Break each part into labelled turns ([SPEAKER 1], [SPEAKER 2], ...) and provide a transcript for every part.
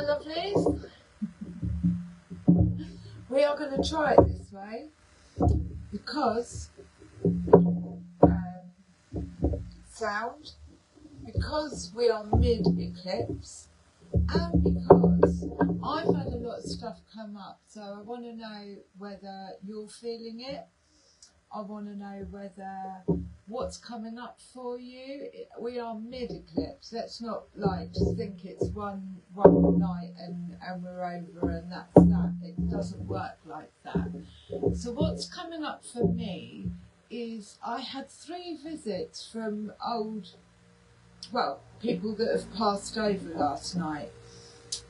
[SPEAKER 1] my lovelies. We are going to try it this way because because we are mid-eclipse, and because I've had a lot of stuff come up, so I want to know whether you're feeling it. I want to know what's coming up for you. We are mid-eclipse. Let's not just think it's one night and we're over and that's that. It doesn't work like that. So what's coming up for me is I had 3 visits from people that have passed over last night.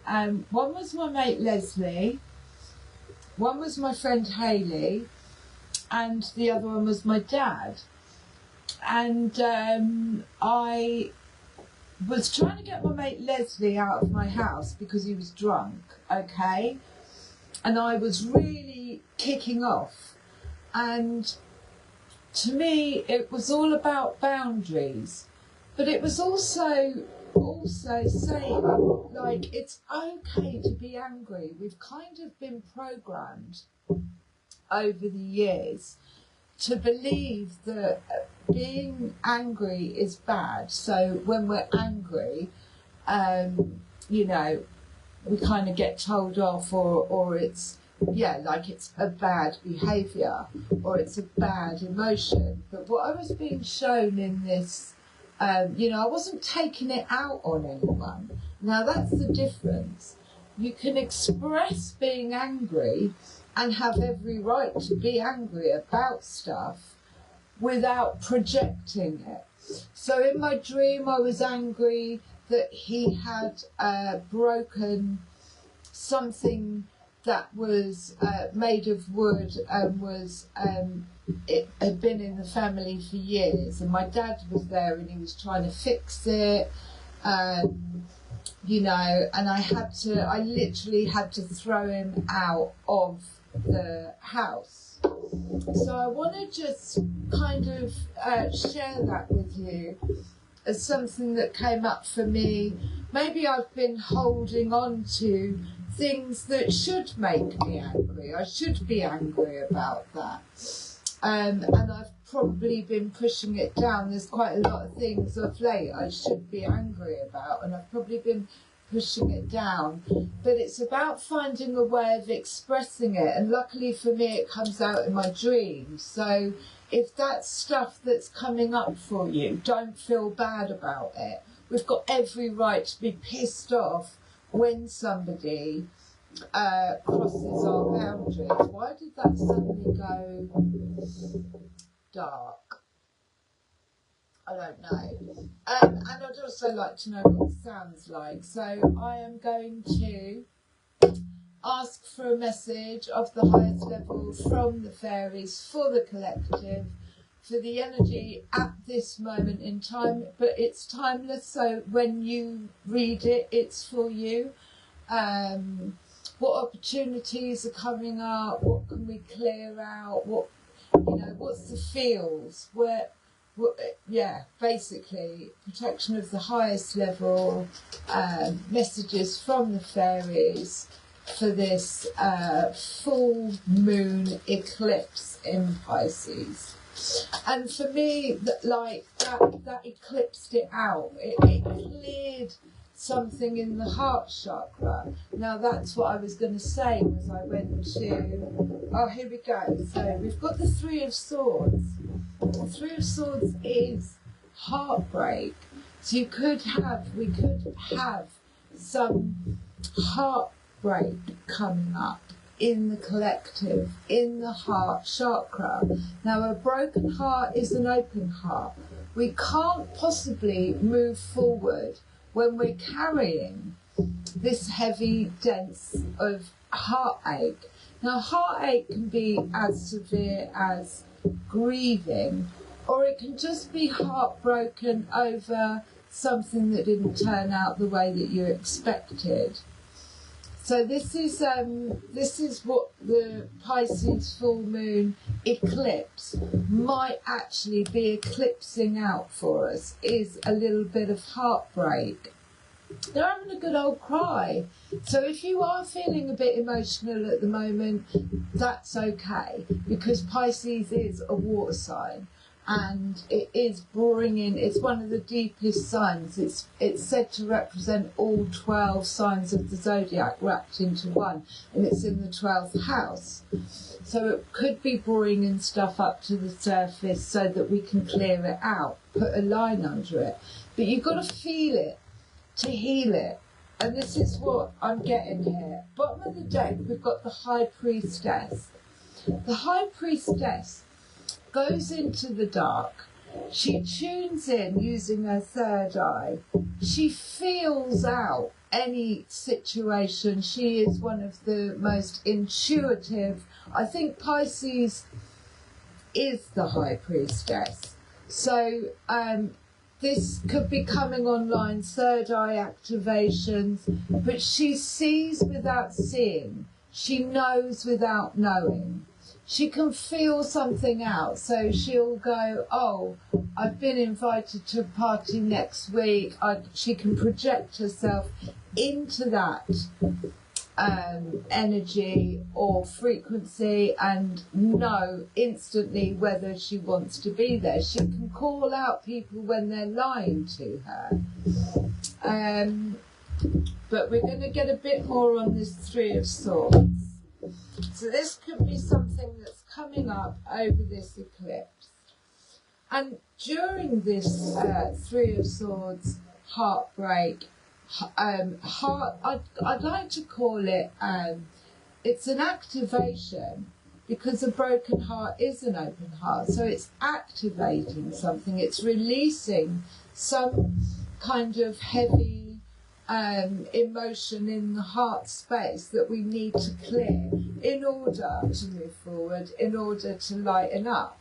[SPEAKER 1] One was my mate Leslie, one was my friend Hayley, and the other one was my dad. And I was trying to get my mate Leslie out of my house because he was drunk, okay? And I was really kicking off. And to me, it was all about boundaries. But it was also saying, it's okay to be angry. We've kind of been programmed over the years to believe that being angry is bad. So when we're angry, we kind of get told off, or it's it's a bad behaviour, or it's a bad emotion. But what I was being shown in this, I wasn't taking it out on anyone. Now that's the difference. You can express being angry and have every right to be angry about stuff without projecting it. So in my dream, I was angry that he had broken something that was made of wood and it had been in the family for years, and my dad was there and he was trying to fix it, and I literally had to throw him out of the house. So I want to just kind of share that with you as something that came up for me. Maybe I've been holding on to things that should make me angry. I should be angry about that. And I've probably been pushing it down. There's quite a lot of things of late I should be angry about, and I've probably been pushing it down. But it's about finding a way of expressing it, and luckily for me it comes out in my dreams. So if that's stuff that's coming up for you, don't feel bad about it. We've got every right to be pissed off when somebody crosses our boundaries. Why did that suddenly go dark? I don't know. And I'd also like to know what it sounds like. So I am going to ask for a message of the highest level from the fairies for the collective, for the energy at this moment in time. But it's timeless, so when you read it, it's for you. What opportunities are coming up? What can we clear out? What's the feels? Basically, protection of the highest level, messages from the fairies for this full moon eclipse in Pisces. And for me, that eclipsed it out. It cleared something in the heart chakra. Now that's what I was going to say was I went to, here we go. So we've got the 3 of Swords. The 3 of Swords is heartbreak. So we could have some heartbreak coming up in the collective, in the heart chakra. Now a broken heart is an open heart. We can't possibly move forward when we're carrying this heavy dents of heartache. Now heartache can be as severe as grieving, or it can just be heartbroken over something that didn't turn out the way that you expected. So this is what the Pisces full moon eclipse might actually be eclipsing out for us, is a little bit of heartbreak. they're having a good old cry. So if you are feeling a bit emotional at the moment, that's okay, because Pisces is a water sign, and it is bringing, it's one of the deepest signs. It's said to represent all 12 signs of the zodiac wrapped into one, and it's in the 12th house. So it could be bringing stuff up to the surface so that we can clear it out, put a line under it. But you've got to feel it to heal it. And this is what I'm getting here. Bottom of the deck, we've got the High Priestess. The High Priestess goes into the dark. She tunes in using her third eye. She feels out any situation. She is one of the most intuitive. I think Pisces is the High Priestess. So this could be coming online, third eye activations, but she sees without seeing. She knows without knowing. She can feel something out, so she'll go, oh, I've been invited to a party next week. She can project herself into that energy or frequency and know instantly whether she wants to be there. She can call out people when they're lying to her. But we're going to get a bit more on this Three of Swords. So this could be something that's coming up over this eclipse. And during this Three of Swords heartbreak, I'd like to call it, it's an activation, because a broken heart is an open heart. So it's activating something, it's releasing some kind of heavy emotion in the heart space that we need to clear in order to move forward, in order to lighten up.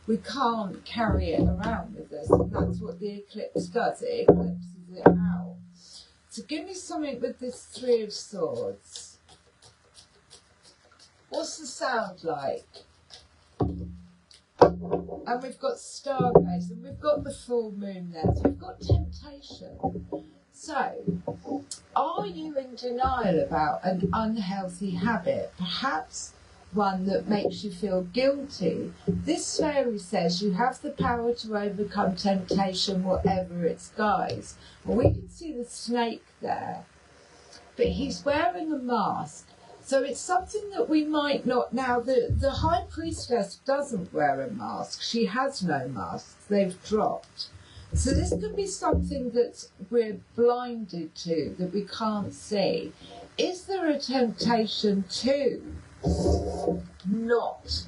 [SPEAKER 1] We can't carry it around with us, and that's what the eclipse does. It eclipses it out. So give me something with this Three of Swords. What's the sound like? And we've got stargaze, and we've got the full moon there. So we've got temptation. So, are you in denial about an unhealthy habit? Perhaps one that makes you feel guilty. This fairy says you have the power to overcome temptation, whatever its guise. Well, we can see the snake there, but he's wearing a mask. So it's something that we might not. Now, the High Priestess doesn't wear a mask. She has no masks. They've dropped. So this could be something that we're blinded to, that we can't see. Is there a temptation to not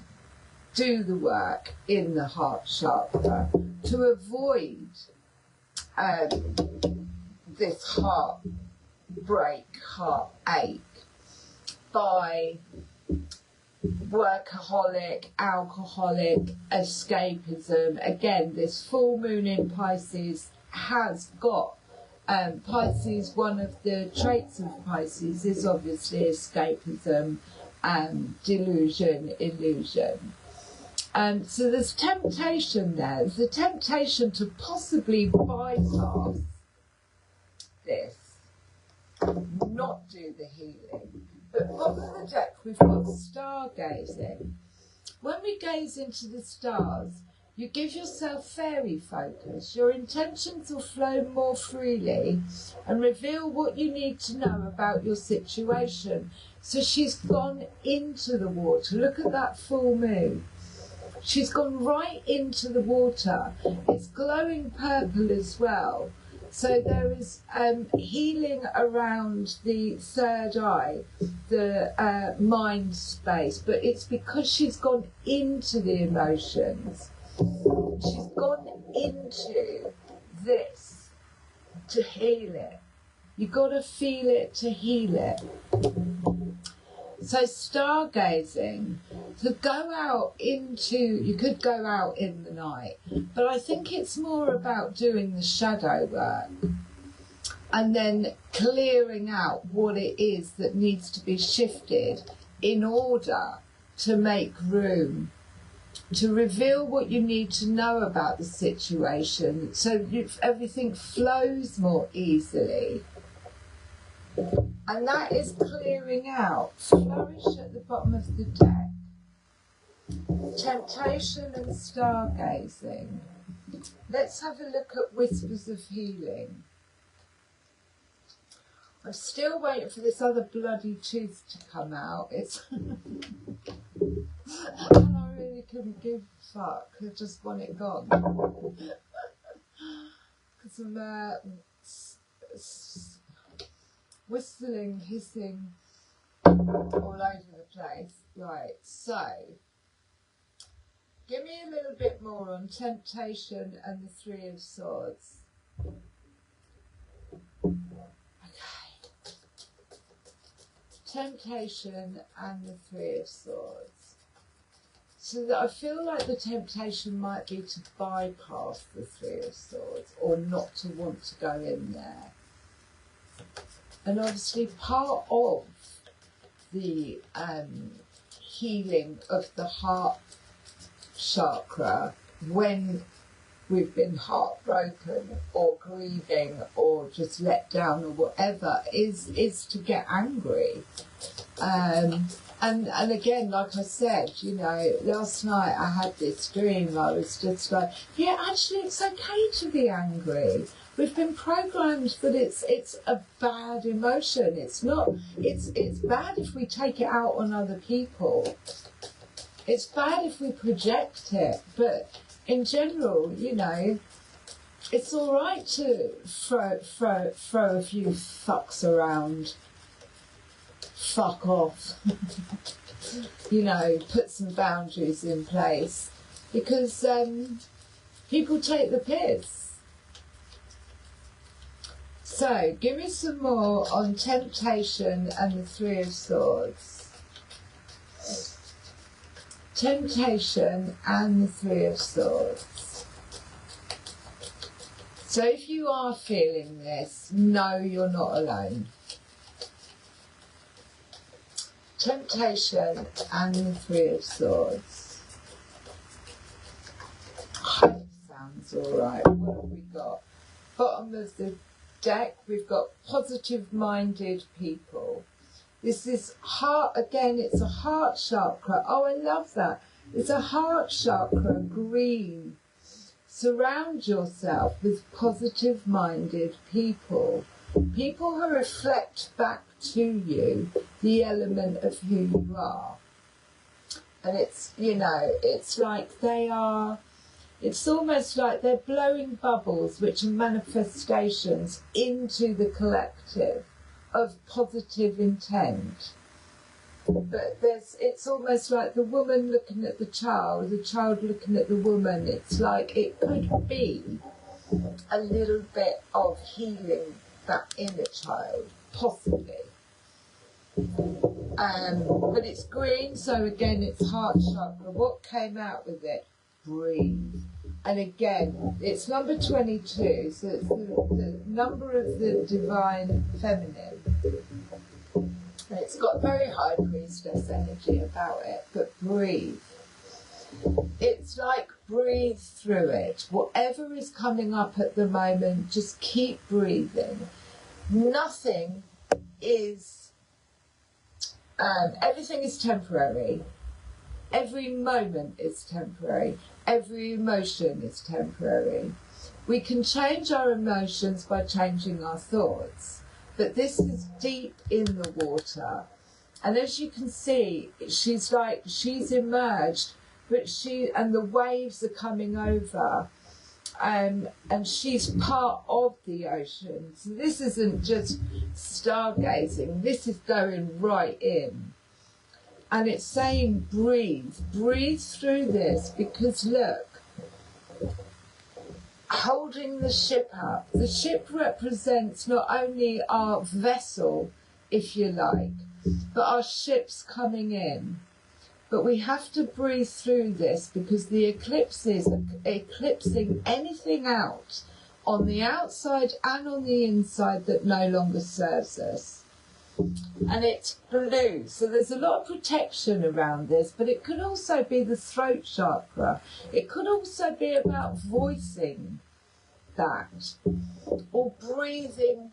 [SPEAKER 1] do the work in the heart chakra, to avoid this heartbreak, heartache, by workaholic, alcoholic, escapism? Again, this full moon in Pisces has got Pisces. One of the traits of Pisces is obviously escapism, delusion, illusion. So there's temptation there. There's a temptation to possibly bypass this, not do the healing. But bottom of the deck, we've got stargazing. When we gaze into the stars, you give yourself fairy focus. Your intentions will flow more freely and reveal what you need to know about your situation. So she's gone into the water. Look at that full moon. She's gone right into the water. It's glowing purple as well. So there is healing around the third eye, the mind space, but it's because she's gone into the emotions. She's gone into this to heal it. You've got to feel it to heal it. So stargazing, to go out into, you could go out in the night, but I think it's more about doing the shadow work and then clearing out what it is that needs to be shifted in order to make room, to reveal what you need to know about the situation, so everything flows more easily. And that is clearing out. Flourish at the bottom of the deck. Temptation and stargazing. Let's have a look at whispers of healing. I'm still waiting for this other bloody tooth to come out. It's and I really couldn't give a fuck. I just want it gone. Because I'm whistling, hissing all over the place. Right, so give me a little bit more on temptation and the Three of Swords. Temptation and the Three of Swords. So that I feel like the temptation might be to bypass the Three of Swords or not to want to go in there. And obviously part of the healing of the heart chakra when we've been heartbroken or grieving or just let down or whatever is to get angry. And again, like I said, you know, last night I had this dream. I was just like, yeah, actually it's okay to be angry. We've been programmed that it's a bad emotion. It's not. It's bad if we take it out on other people. It's bad if we project it. But in general, you know, it's all right to throw a few fucks around. Fuck off. You know, put some boundaries in place because people take the piss. So, give me some more on temptation and the Three of Swords. Temptation and the Three of Swords. So if you are feeling this, know you're not alone. Temptation and the Three of Swords. Hope sounds alright. What have we got? Bottom of the deck, we've got positive-minded people. This is heart, again, it's a heart chakra. Oh, I love that. It's a heart chakra, green. Surround yourself with positive-minded people. People who reflect back to you the element of who you are. And it's, you know, it's like they are, it's almost like they're blowing bubbles which are manifestations into the collective of positive intent. But it's almost like the woman looking at the child looking at the woman. It's like it could be a little bit of healing that inner child, possibly. But it's green, so again it's heart chakra. What came out with it? Breathe. And again, it's number 22, so it's the number of the divine feminine. And it's got very high priestess energy about it, but breathe. It's like breathe through it. Whatever is coming up at the moment, just keep breathing. Nothing is, everything is temporary. Every moment is temporary. Every emotion is temporary. We can change our emotions by changing our thoughts. But this is deep in the water. And as you can see, she's emerged, but and the waves are coming over. And she's part of the ocean. So this isn't just stargazing. This is going right in. And it's saying breathe through this, because look, holding the ship up. The ship represents not only our vessel, if you like, but our ship's coming in. But we have to breathe through this because the eclipse is eclipsing anything out on the outside and on the inside that no longer serves us. And it's blue, so there's a lot of protection around this, but it could also be the throat chakra. It could also be about voicing that or breathing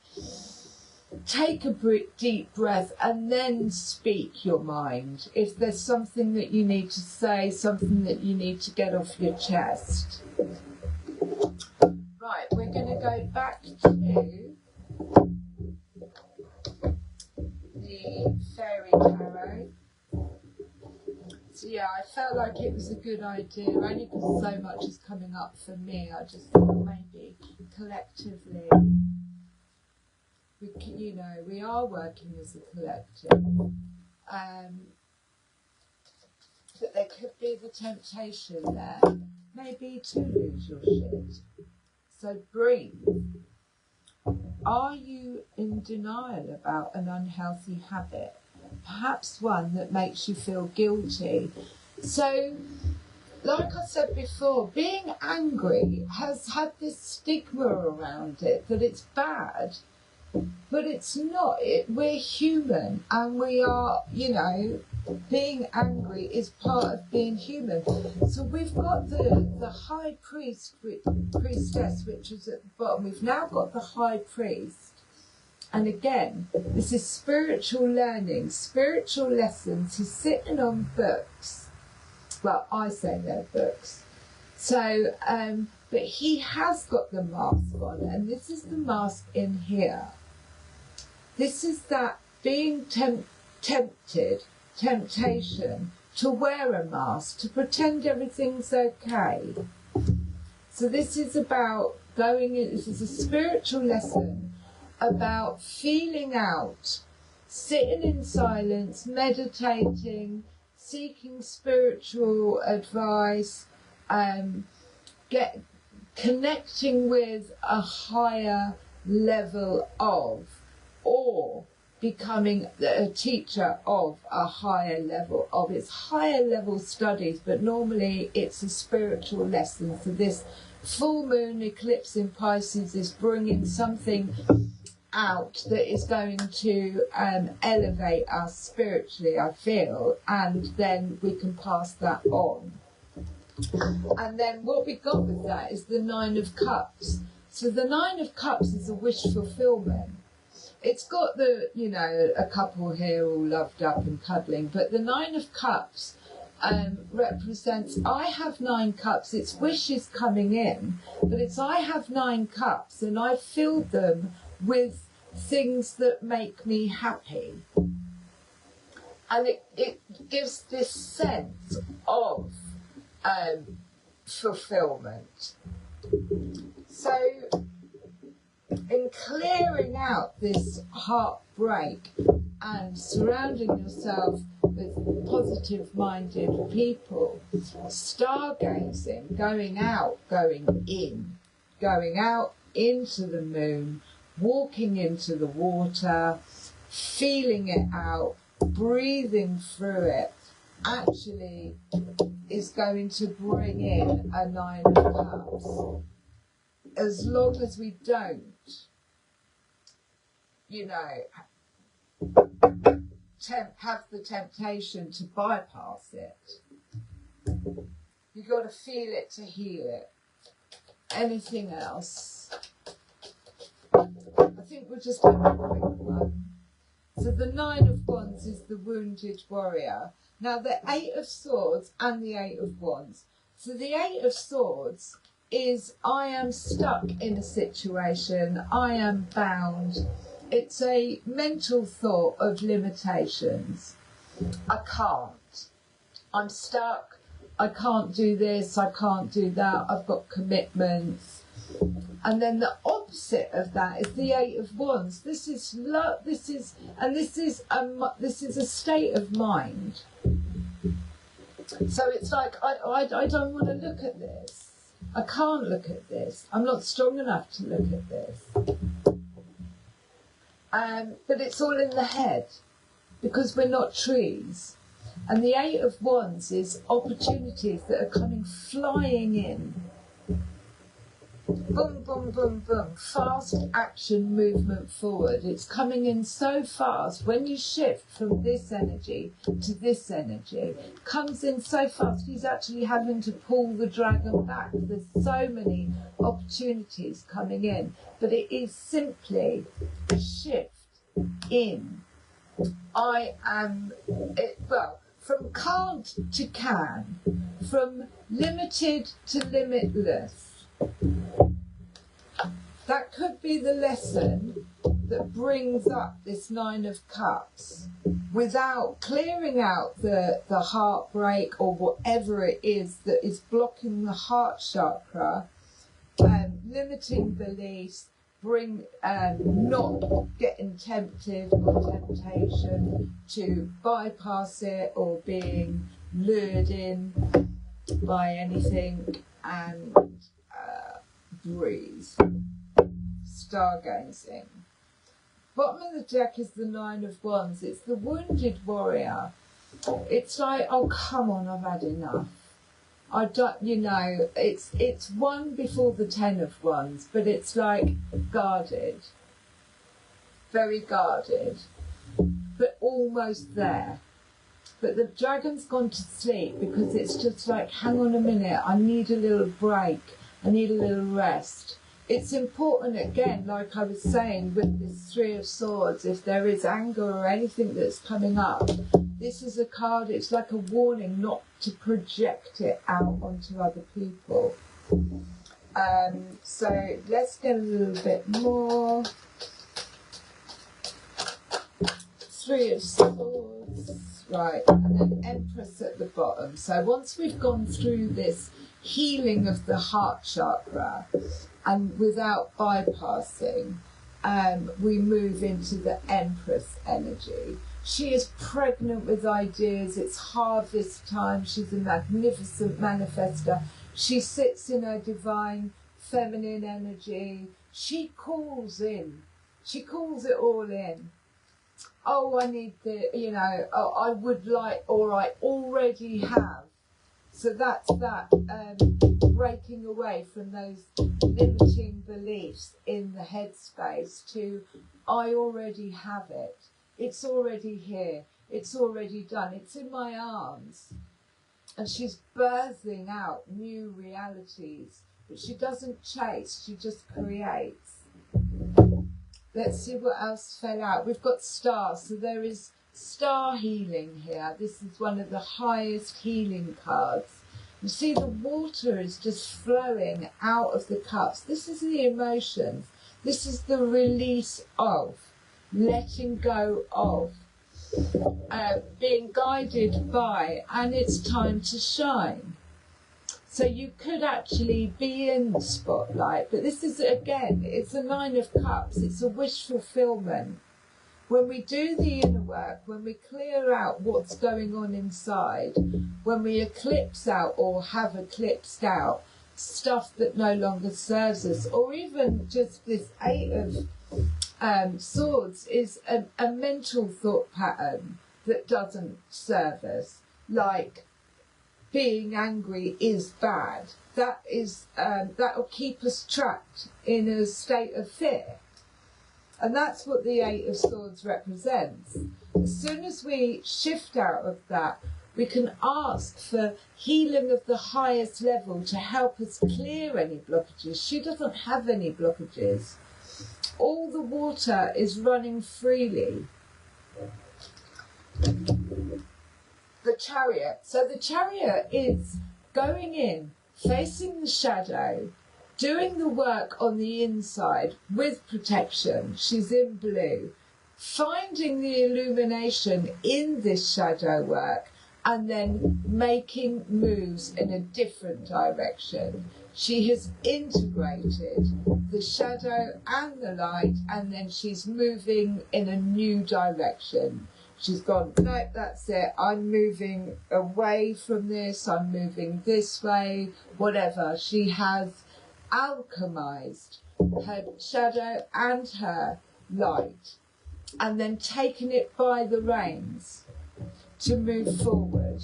[SPEAKER 1] take a deep breath and then speak your mind. If there's something that you need to say, something that you need to get off your chest. Right, we're going to go back to the fairy tarot. So yeah, I felt like it was a good idea, only because so much is coming up for me. I just thought maybe collectively, we are working as a collective. But there could be the temptation there, maybe to lose your shit. So breathe. Are you in denial about an unhealthy habit? Perhaps one that makes you feel guilty. So, like I said before, being angry has had this stigma around it that it's bad. But it's not. We're human, and we are, being angry is part of being human. So we've got the high priestess, which is at the bottom. We've now got the high priest. And again, this is spiritual learning, spiritual lessons. He's sitting on books. Well, I say they're books. So, but he has got the mask on, and this is the mask in here. This is that being temptation to wear a mask, to pretend everything's okay. So this is about this is a spiritual lesson about feeling out, sitting in silence, meditating, seeking spiritual advice, connecting with a higher level of, or becoming a teacher of a higher level of. It's higher level studies, but normally it's a spiritual lesson. So this full moon eclipse in Pisces is bringing something out that is going to elevate us spiritually, I feel, and then we can pass that on. And then what we got with that is the Nine of Cups. So the Nine of Cups is a wish fulfillment. It's got a couple here all loved up and cuddling, but the Nine of Cups represents, I have 9 cups. It's wishes coming in, but it's I have 9 cups, and I filled them with things that make me happy. And it gives this sense of fulfillment. So, in clearing out this heartbreak and surrounding yourself with positive-minded people, stargazing, going out, going in, going out into the moon, walking into the water, feeling it out, breathing through it, actually is going to bring in a 9 of Cups. As long as we don't, have the temptation to bypass it. You've got to feel it to heal it. Anything else? I think we'll just have a quick one. So the 9 of Wands is the wounded warrior. Now the 8 of Swords and the 8 of Wands. So the 8 of Swords is I am stuck in a situation, I am bound. It's a mental thought of limitations. I can't. I'm stuck. I can't do this. I can't do that. I've got commitments. And then the opposite of that is the 8 of Wands. This is love. This is a state of mind. So it's like I don't want to look at this. I can't look at this. I'm not strong enough to look at this. But it's all in the head, because we're not trees. And the 8 of Wands is opportunities that are coming flying in. Boom, boom, boom, boom. Fast action movement forward. It's coming in so fast. When you shift from this energy to this energy, it comes in so fast. He's actually having to pull the dragon back. There's so many opportunities coming in. But it is simply a shift in. I am, from can't to can, from limited to limitless. That could be the lesson that brings up this Nine of Cups without clearing out the heartbreak or whatever it is that is blocking the heart chakra, limiting beliefs, not getting tempted or temptation to bypass it or being lured in by anything, and breathe. Stargazing. Bottom of the deck is the Nine of Wands. It's the wounded warrior. It's like, oh come on, I've had enough. I don't, it's one before the Ten of Wands, but it's like guarded, very guarded, but almost there. But the dragon's gone to sleep because it's just like, hang on a minute, I need a little break, I need a little rest. It's important, again, like I was saying, with this Three of Swords, if there is anger or anything that's coming up, this is a card, it's like a warning not to project it out onto other people. So let's get a little bit more. Three of Swords, right, and then Empress at the bottom. So once we've gone through this healing of the heart chakra, and without bypassing, we move into the Empress energy. She is pregnant with ideas. It's harvest time. She's a magnificent manifester. She sits in her divine feminine energy. She calls in. She calls it all in. Oh, I need the, I would like, or I already have. So that's that, breaking away from those limiting beliefs in the headspace to, I already have it. It's already here. It's already done. It's in my arms. And she's birthing out new realities. But she doesn't chase. She just creates. Let's see what else fell out. We've got stars. So there is star healing here. This is one of the highest healing cards. You see the water is just flowing out of the cups. This is the emotions. This is the release of, letting go of, being guided by, and it's time to shine. So you could actually be in the spotlight, but this is, again, it's a Nine of Cups. It's a wish fulfillment. When we do the inner work, when we clear out what's going on inside, when we eclipse out or have eclipsed out stuff that no longer serves us, or even just this Eight of Swords is a mental thought pattern that doesn't serve us, like being angry is bad. That is that'll keep us trapped in a state of fear. And that's what the Eight of Swords represents. As soon as we shift out of that, we can ask for healing of the highest level to help us clear any blockages. She doesn't have any blockages. All the water is running freely. The Chariot. So the Chariot is going in, facing the shadow, doing the work on the inside with protection. She's in blue. Finding the illumination in this shadow work and then making moves in a different direction. She has integrated the shadow and the light, and then she's moving in a new direction. She's gone, no, that's it. I'm moving away from this. I'm moving this way, whatever. She has alchemized her shadow and her light, and then taken it by the reins to move forward.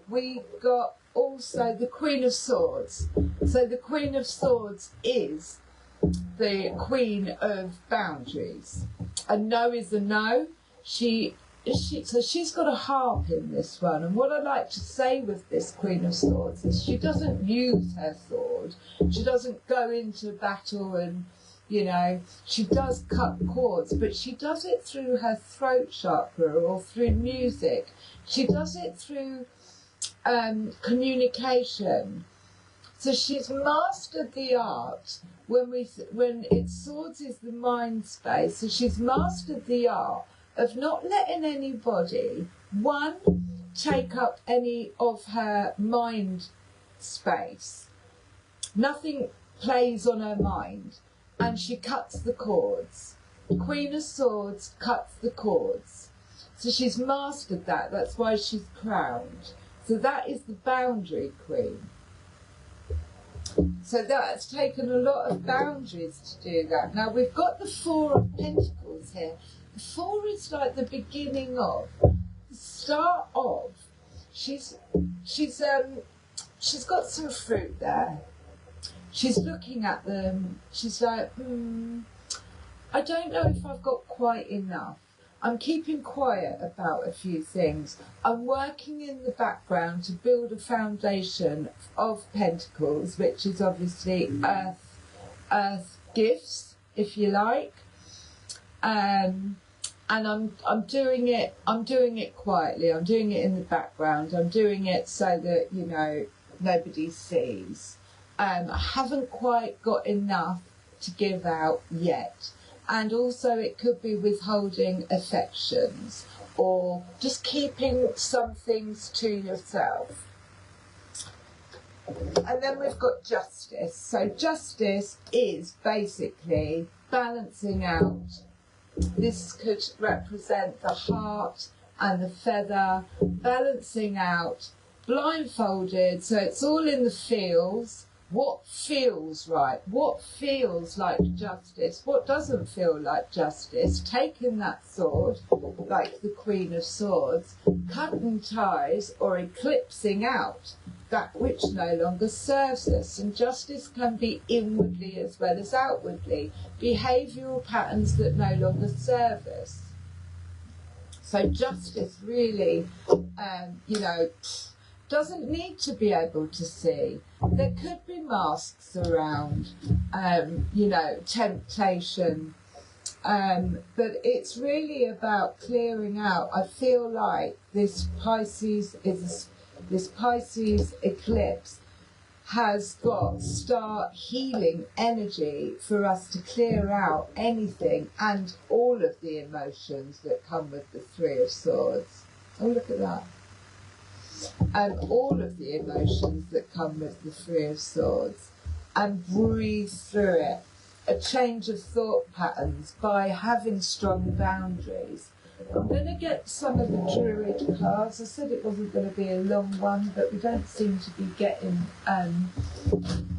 [SPEAKER 1] We got also the Queen of Swords. So the Queen of Swords is the queen of boundaries. A no is a no. So she's got a harp in this one, and what I like to say with this Queen of Swords is she doesn't use her sword. She doesn't go into battle and You know, she does cut cords, but she does it through her throat chakra or through music. She does it through communication. So she's mastered the art. When it's swords is the mind space, so she's mastered the art of not letting anybody, one, take up any of her mind space. Nothing plays on her mind. And she cuts the cords. Queen of Swords cuts the cords. So she's mastered that. That's why she's crowned. So that is the boundary queen. So that's taken a lot of boundaries to do that. Now we've got the Four of Pentacles here. The Four is like the beginning of, the start of. She's got some fruit there. She's looking at them. She's like, I don't know if I've got quite enough. I'm keeping quiet about a few things. I'm working in the background to build a foundation of pentacles, which is obviously earth gifts, if you like. And I'm doing it quietly. I'm doing it in the background. I'm doing it so that, you know, nobody sees. I haven't quite got enough to give out yet. And also it could be withholding affections or just keeping some things to yourself. And then we've got justice. So justice is basically balancing out. This could represent the heart and the feather, balancing out, blindfolded. So it's all in the feels. What feels right? What feels like justice? What doesn't feel like justice? Taking that sword, like the Queen of Swords, cutting ties or eclipsing out that which no longer serves us. And justice can be inwardly as well as outwardly. Behavioural patterns that no longer serve us. So justice really, you know, doesn't need to be able to see. There could be masks around, you know, temptation, but it's really about clearing out. I feel like this Pisces eclipse has got star healing energy for us to clear out anything and all of the emotions that come with the Three of Swords. Oh, look at that. All of the emotions that come with the Three of Swords, and breathe through it. A change of thought patterns by having strong boundaries. I'm going to get some of the Druid cards. I said it wasn't going to be a long one, but we don't seem to be getting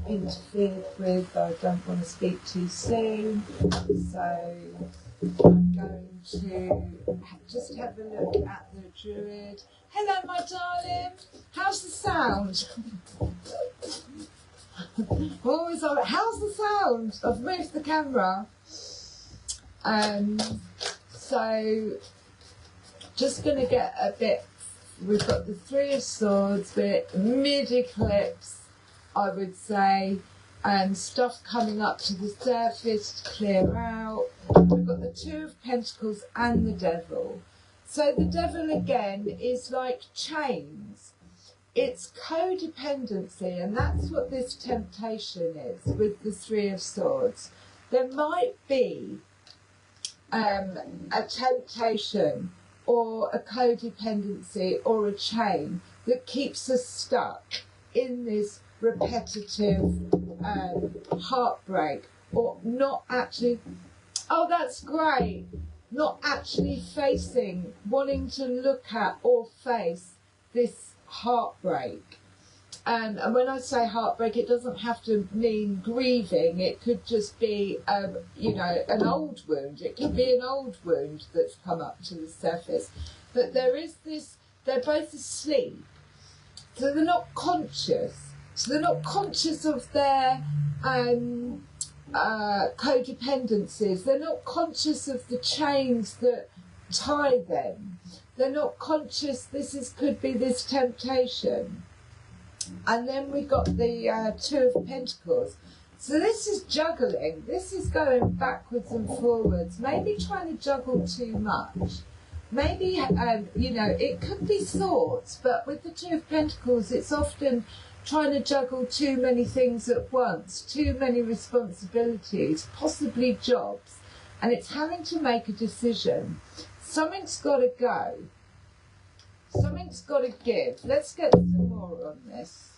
[SPEAKER 1] interfered with. I don't want to speak too soon, so I'm going to just have a look at the Druid. Hello, my darling. How's the sound? Always on. How's the sound? I've moved the camera. So just going to get a bit. We've got the Three of Swords. We're mid-eclipse, I would say, and stuff coming up to the surface to clear out. We've got the Two of Pentacles and the Devil. So the Devil again is like chains. It's codependency, and that's what this temptation is with the Three of Swords. There might be a temptation or a codependency or a chain that keeps us stuck in this repetitive heartbreak, or not actually, oh, that's great, not actually facing, wanting to look at or face this heartbreak. And when I say heartbreak, it doesn't have to mean grieving. It could just be, you know, an old wound. It could be an old wound that's come up to the surface. But there is this, they're both asleep. So they're not conscious. So they're not conscious of their codependencies. They're not conscious of the chains that tie them. They're not conscious could be this temptation. And then we got the Two of Pentacles. So this is juggling. This is going backwards and forwards. Maybe trying to juggle too much. Maybe, you know, it could be thoughts, but with the Two of Pentacles, it's often trying to juggle too many things at once, too many responsibilities, possibly jobs, and it's having to make a decision. Something's got to go. Something's got to give. Let's get some more on this.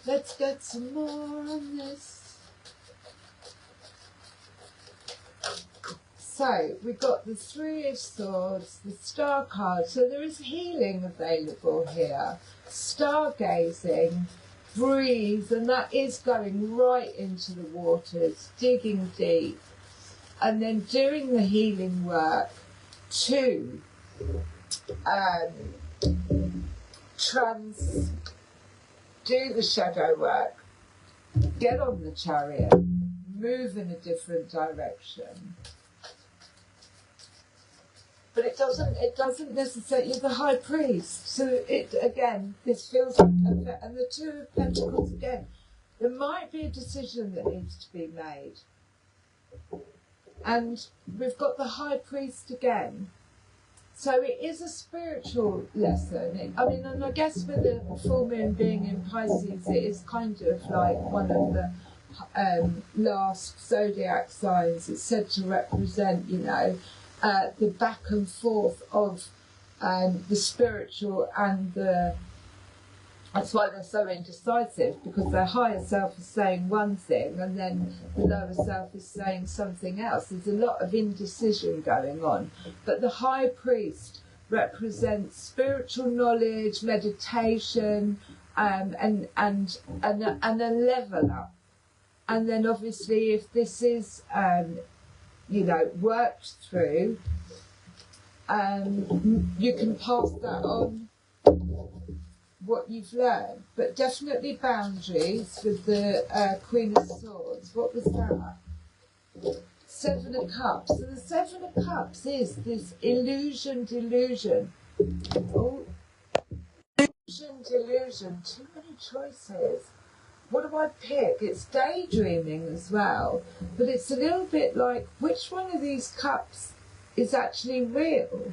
[SPEAKER 1] Let's get some more on this. So, we've got the Three of Swords, the Star card. So there is healing available here. Stargazing, breathe, and that is going right into the waters, digging deep. And then doing the healing work to do the shadow work, get on the chariot, move in a different direction. But it doesn't necessarily, the High Priest. So it, again, this feels like, and the Two of Pentacles again, there might be a decision that needs to be made. And we've got the High Priest again. So it is a spiritual lesson. I mean, and I guess with the full moon being in Pisces, it is kind of like one of the last zodiac signs. It's said to represent, you know, the back and forth of the spiritual and the... That's why they're so indecisive, because their higher self is saying one thing and then the lower self is saying something else. There's a lot of indecision going on. But the High Priest represents spiritual knowledge, meditation, and a level up. And then obviously if this is, you know, worked through, you can pass that on, what you've learned, but definitely boundaries with the Queen of Swords. What was that? Seven of Cups. So the Seven of Cups is this delusion. Oh, delusion. Too many choices. What do I pick? It's daydreaming as well, but it's a little bit like, which one of these cups is actually real?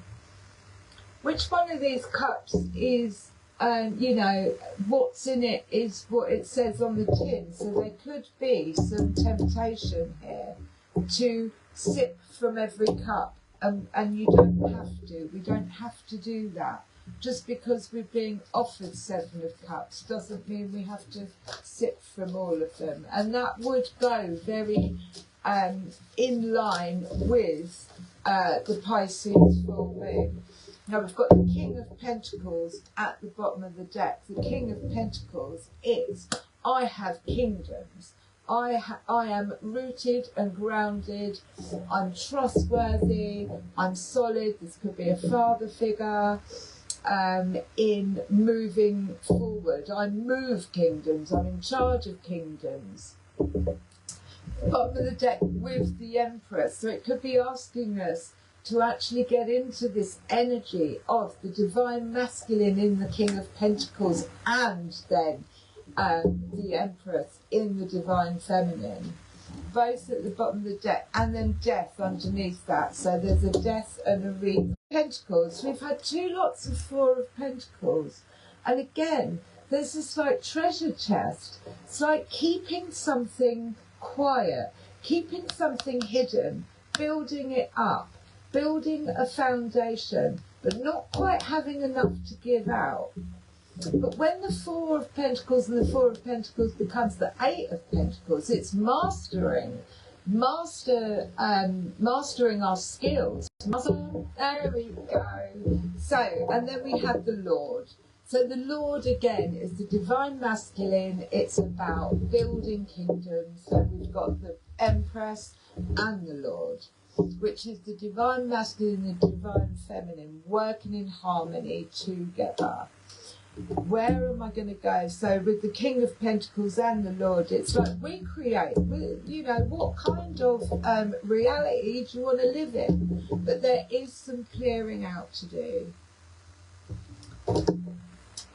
[SPEAKER 1] Which one of these cups is... you know, what's in it is what it says on the tin. So there could be some temptation here to sip from every cup. And you don't have to. We don't have to do that. Just because we're being offered Seven of Cups doesn't mean we have to sip from all of them. And that would go very in line with the Pisces full moon. Now we've got the King of Pentacles at the bottom of the deck. The King of Pentacles is, I have kingdoms. I am rooted and grounded. I'm trustworthy. I'm solid. This could be a father figure in moving forward. I move kingdoms. I'm in charge of kingdoms. Bottom of the deck with the Empress. So it could be asking us to actually get into this energy of the divine masculine in the King of Pentacles and then the Empress in the divine feminine. Both at the bottom of the deck, and then death underneath that. So there's a death and a wreath. Pentacles. We've had two lots of Four of Pentacles. And again, there's this like treasure chest. It's like keeping something quiet, keeping something hidden, building it up. Building a foundation, but not quite having enough to give out. But when the Four of Pentacles and the Four of Pentacles becomes the Eight of Pentacles, it's mastering our skills. There we go. So, and then we have the Lord. So the Lord, again, is the divine masculine. It's about building kingdoms. So we've got the Empress and the Lord, which is the divine masculine and the divine feminine working in harmony together. Where am I going to go? So with the King of Pentacles and the Lord, it's like we create, you know, what kind of reality do you want to live in? But there is some clearing out to do.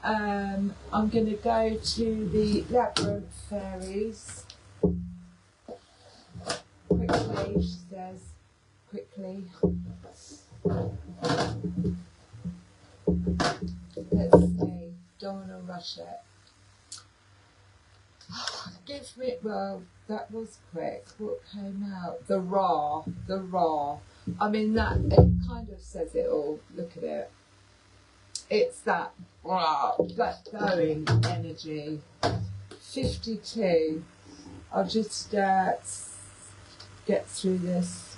[SPEAKER 1] I'm going to go to the labyrinth fairies. Quickly, she says. Quickly. Let's see. Don't want to rush it. Give me, well, that was quick. What came out? The Ra. The Ra. I mean, that, it kind of says it all. Look at it. It's that Ra, that going energy. 52. I'll just get through this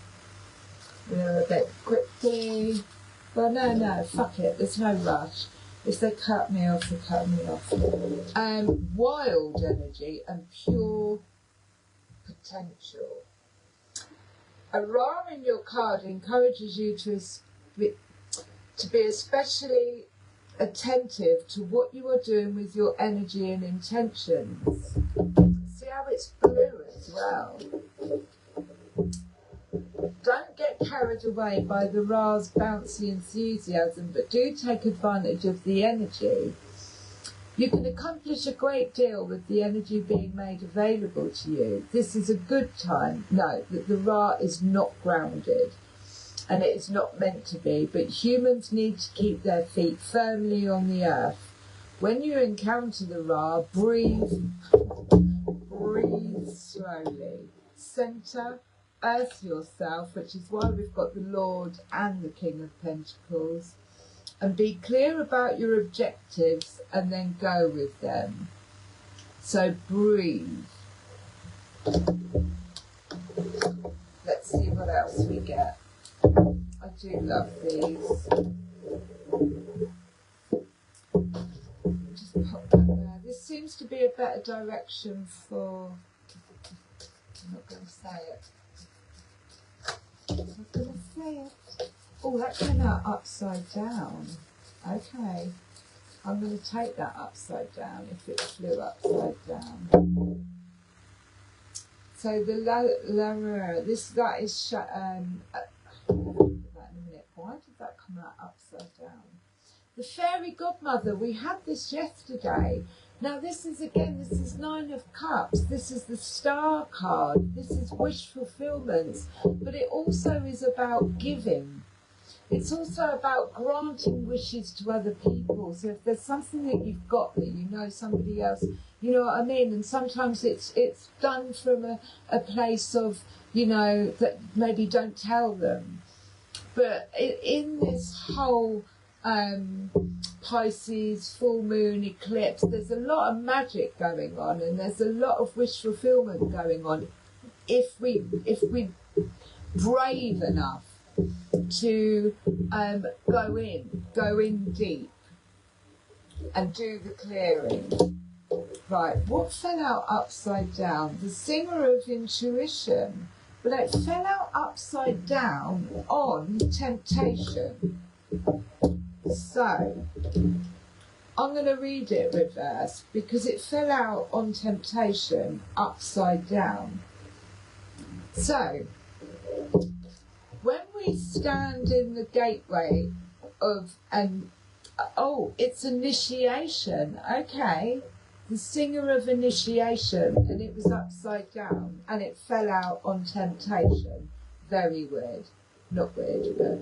[SPEAKER 1] a little bit quickly. Well, no, fuck it. There's no rush. If they cut me off, they cut me off. Wild energy and pure potential. A Ra in your card encourages you to be especially attentive to what you are doing with your energy and intentions. See how it's blue as well. Don't get carried away by the Ra's bouncy enthusiasm, but do take advantage of the energy. You can accomplish a great deal with the energy being made available to you. This is a good time. Note that the Ra is not grounded, and it is not meant to be, but humans need to keep their feet firmly on the earth. When you encounter the Ra, breathe slowly. Center, earth yourself, which is why we've got the Lord and the King of Pentacles, and be clear about your objectives and then go with them. So breathe. Let's see what else we get. I do love these. Just pop that there. This seems to be a better direction for... I'm not going to say it. I'm not going to say it. Oh, that came out upside down. Okay. I'm going to take that upside down if it flew upside down. So the that is that in a minute. Why did that come out upside down? The fairy godmother, we had this yesterday. Now this is Nine of Cups. This is the Star card. This is wish fulfillment, but it also is about giving. It's also about granting wishes to other people. So if there's something that you've got that you know somebody else, you know what I mean? And sometimes it's done from a place of, you know, that maybe don't tell them. But in this whole Pisces, full moon, eclipse, there's a lot of magic going on, and there's a lot of wish fulfillment going on. If we brave enough to go in deep and do the clearing. Right, what fell out upside down? The singer of intuition. Well, it fell out upside down on temptation. So, I'm going to read it reverse because it fell out on temptation upside down. So, when we stand in the gateway of it's initiation, okay. The singer of initiation, and it was upside down, and it fell out on temptation. Very weird. Not weird, but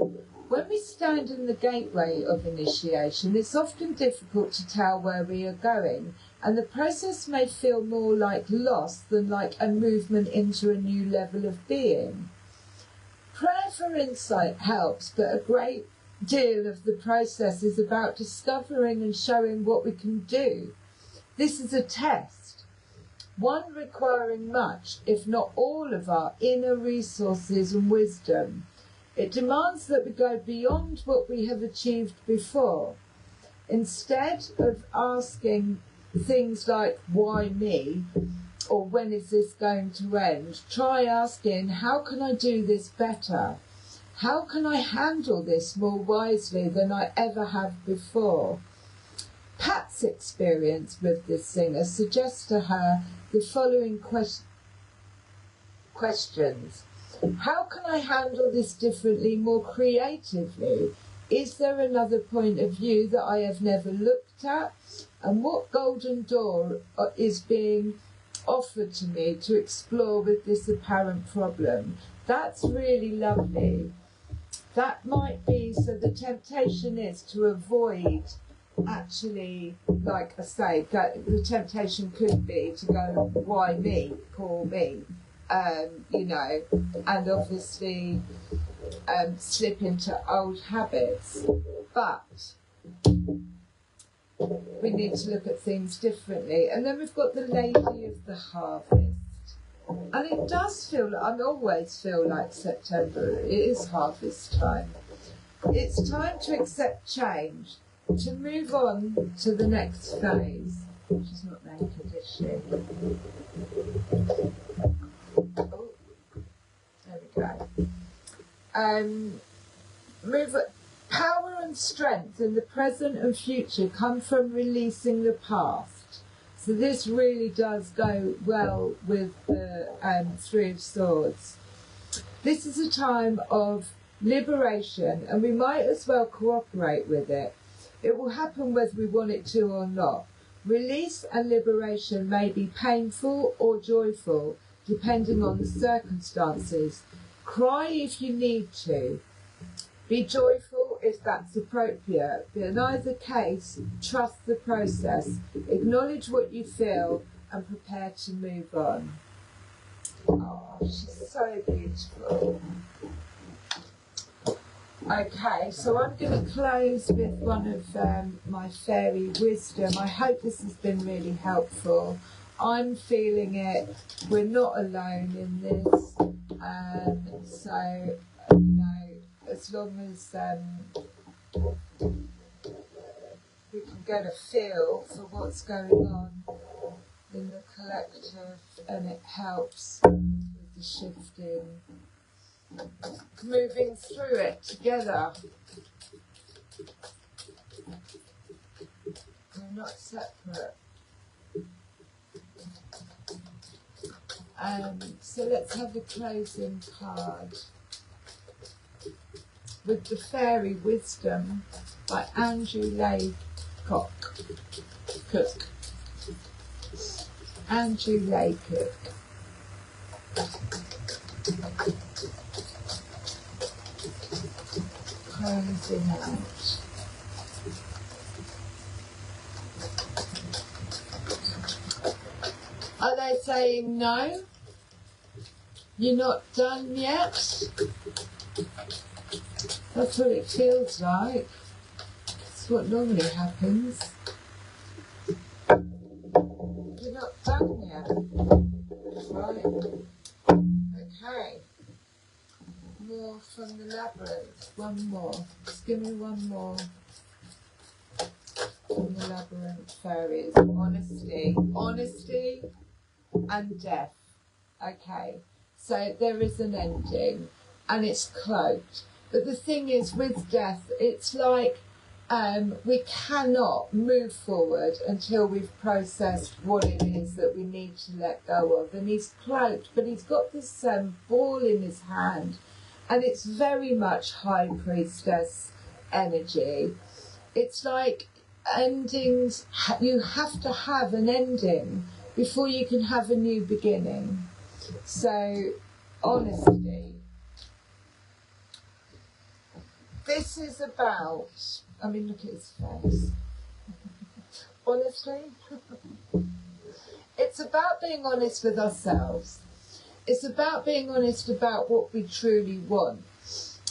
[SPEAKER 1] when we stand in the gateway of initiation, it's often difficult to tell where we are going, and the process may feel more like loss than like a movement into a new level of being. Prayer for insight helps, but a great deal of the process is about discovering and showing what we can do. This is a test, one requiring much, if not all, of our inner resources and wisdom. It demands that we go beyond what we have achieved before. Instead of asking things like, why me? Or when is this going to end? Try asking, how can I do this better? How can I handle this more wisely than I ever have before? Pat's experience with this singer suggests to her the following questions. How can I handle this differently, more creatively? Is there another point of view that I have never looked at? And what golden door is being offered to me to explore with this apparent problem? That's really lovely. That might be, so the temptation is to avoid actually, like I say, that the temptation could be to go, why me, poor me, you know, and obviously slip into old habits. But we need to look at things differently. And then we've got the Lady of the Harvest. And it does feel like, I always feel like September, it is harvest time. It's time to accept change, to move on to the next phase. She's not naked, is she? Oh, there we go. Power and strength in the present and future come from releasing the past. So this really does go well with the Three of Swords. This is a time of liberation, and we might as well cooperate with it. It will happen whether we want it to or not. Release and liberation may be painful or joyful, depending on the circumstances. Cry if you need to. Be joyful if that's appropriate, but in either case, trust the process, acknowledge what you feel, and prepare to move on. Oh, she's so beautiful. Okay, so I'm going to close with one of my fairy wisdom. I hope this has been really helpful. I'm feeling it. We're not alone in this. So, you know, as long as we can get a feel for what's going on in the collective, and it helps with the shifting, moving through it together. We're not separate. So let's have a closing card with the Fairy Wisdom by Andrew Laycock. Cook. Andrew Laycock. Closing out. Are they saying no? You're not done yet? That's what it feels like. It's what normally happens. You're not done yet. Right. Okay. More from the labyrinth. One more. Just give me one more. From the labyrinth fairies. Honesty. Honesty and death. Okay. So there is an ending, and it's cloaked. But the thing is, with death, it's like we cannot move forward until we've processed what it is that we need to let go of. And he's cloaked, but he's got this ball in his hand, and it's very much High Priestess energy. It's like endings, you have to have an ending before you can have a new beginning. So, honesty. This is about, I mean, look at his face. Honestly, it's about being honest with ourselves. It's about being honest about what we truly want.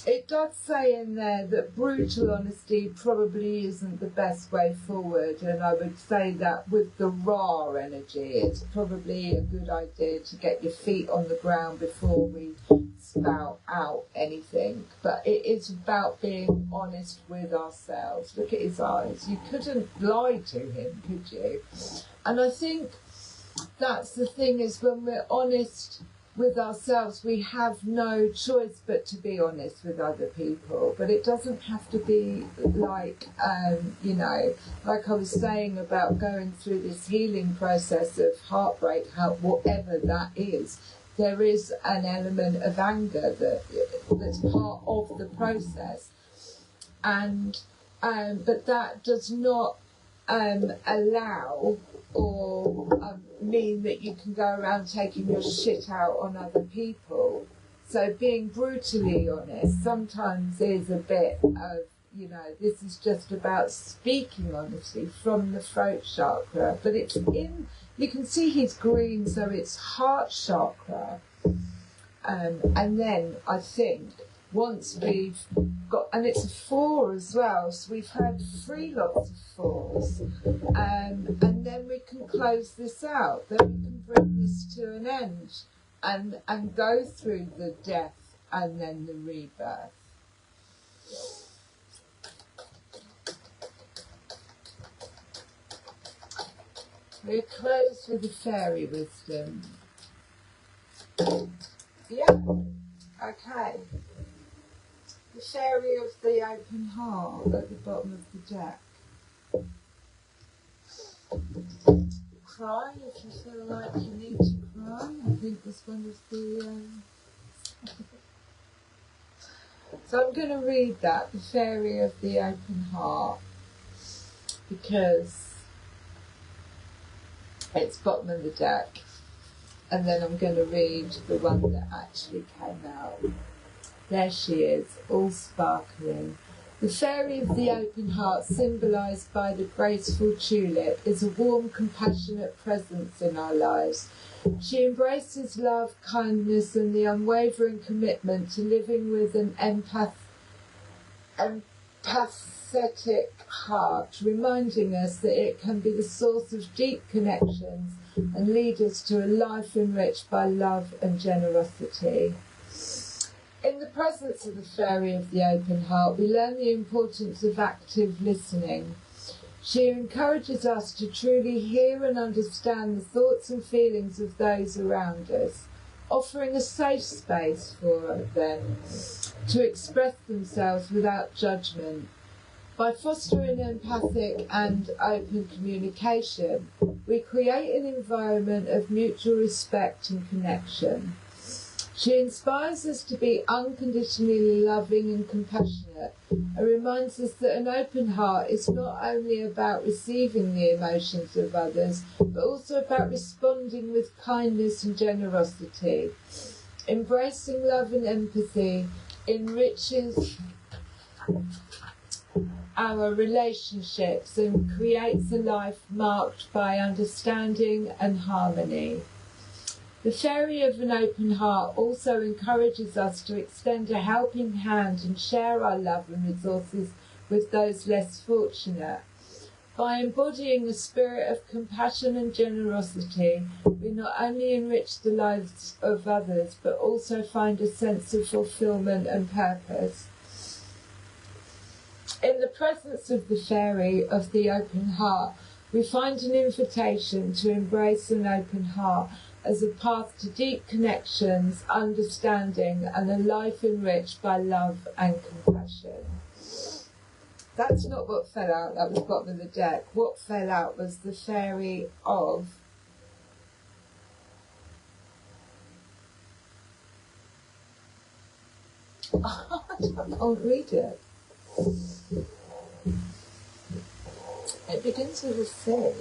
[SPEAKER 1] It does say in there that brutal honesty probably isn't the best way forward, and I would say that with the raw energy, it's probably a good idea to get your feet on the ground before we spout out anything. But it is about being honest with ourselves. Look at his eyes. You couldn't lie to him, could you? And I think that's the thing, is when we're honest with ourselves, we have no choice but to be honest with other people. But it doesn't have to be like, you know, like I was saying about going through this healing process of heartbreak, whatever that is, there is an element of anger that's part of the process. and but that does not allow or mean that you can go around taking your shit out on other people. So being brutally honest sometimes is a bit of, you know, this is just about speaking honestly from the throat chakra, but it's in, you can see he's green, so it's heart chakra. And then I think once we've got, and it's a 4 as well, so we've had 3 lots of 4s, and then we can close this out, then we can bring this to an end and go through the death and then the rebirth. We're closed with the fairy wisdom. Yeah, okay. The fairy of the open heart at the bottom of the deck. Cry if you feel like you need to cry. I think this one is the... So I'm going to read that, the fairy of the open heart, because it's bottom of the deck, and then I'm going to read the one that actually came out. There she is, all sparkling. The fairy of the open heart, symbolised by the graceful tulip, is a warm, compassionate presence in our lives. She embraces love, kindness and the unwavering commitment to living with an empathetic heart, reminding us that it can be the source of deep connections and lead us to a life enriched by love and generosity. In the presence of the fairy of the open heart, we learn the importance of active listening. She encourages us to truly hear and understand the thoughts and feelings of those around us, offering a safe space for them to express themselves without judgment. By fostering empathic and open communication, we create an environment of mutual respect and connection. She inspires us to be unconditionally loving and compassionate, and reminds us that an open heart is not only about receiving the emotions of others, but also about responding with kindness and generosity. Embracing love and empathy enriches our relationships and creates a life marked by understanding and harmony. The fairy of an open heart also encourages us to extend a helping hand and share our love and resources with those less fortunate. By embodying a spirit of compassion and generosity, we not only enrich the lives of others, but also find a sense of fulfillment and purpose. In the presence of the fairy of the open heart, we find an invitation to embrace an open heart as a path to deep connections, understanding, and a life enriched by love and compassion. That's not what fell out, that was bottom of the deck. What fell out was the fairy of I can't read it. It begins with a C.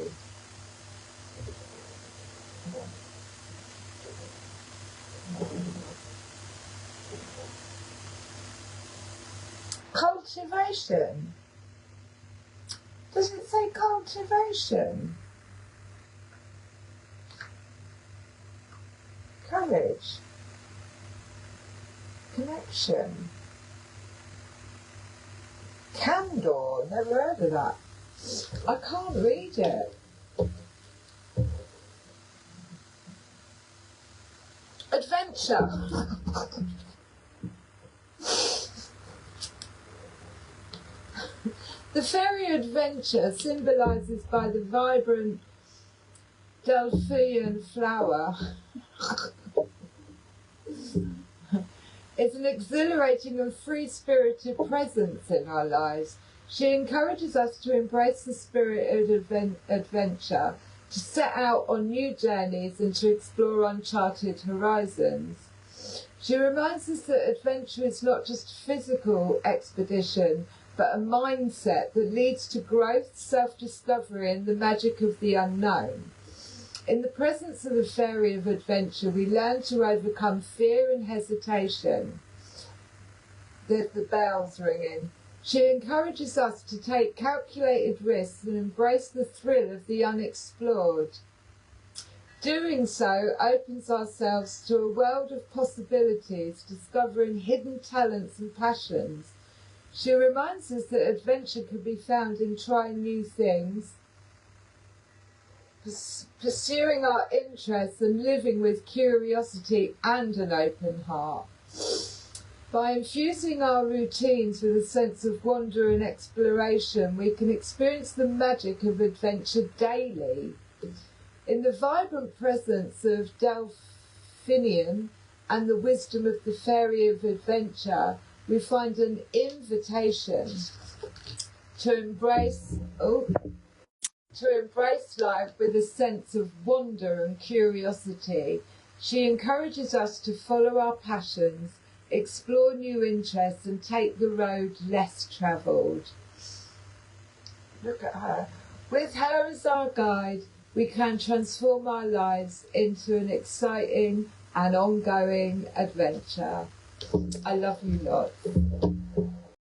[SPEAKER 1] Cultivation. Does it say cultivation? Courage. Connection. Candor. Never heard of that. I can't read it. Adventure. The fairy adventure, symbolises by the vibrant Delphian flower, is an exhilarating and free-spirited presence in our lives. She encourages us to embrace the spirit of adventure, to set out on new journeys and to explore uncharted horizons. She reminds us that adventure is not just a physical expedition, but a mindset that leads to growth, self-discovery, and the magic of the unknown. In the presence of the fairy of adventure, we learn to overcome fear and hesitation. The bell's ringing. She encourages us to take calculated risks and embrace the thrill of the unexplored. Doing so opens ourselves to a world of possibilities, discovering hidden talents and passions. She reminds us that adventure can be found in trying new things, pursuing our interests and living with curiosity and an open heart. By infusing our routines with a sense of wonder and exploration, we can experience the magic of adventure daily. In the vibrant presence of Delphinium and the wisdom of the fairy of adventure, we find an invitation to embrace life with a sense of wonder and curiosity. She encourages us to follow our passions, explore new interests, and take the road less travelled. Look at her. With her as our guide, we can transform our lives into an exciting and ongoing adventure. I love you lot.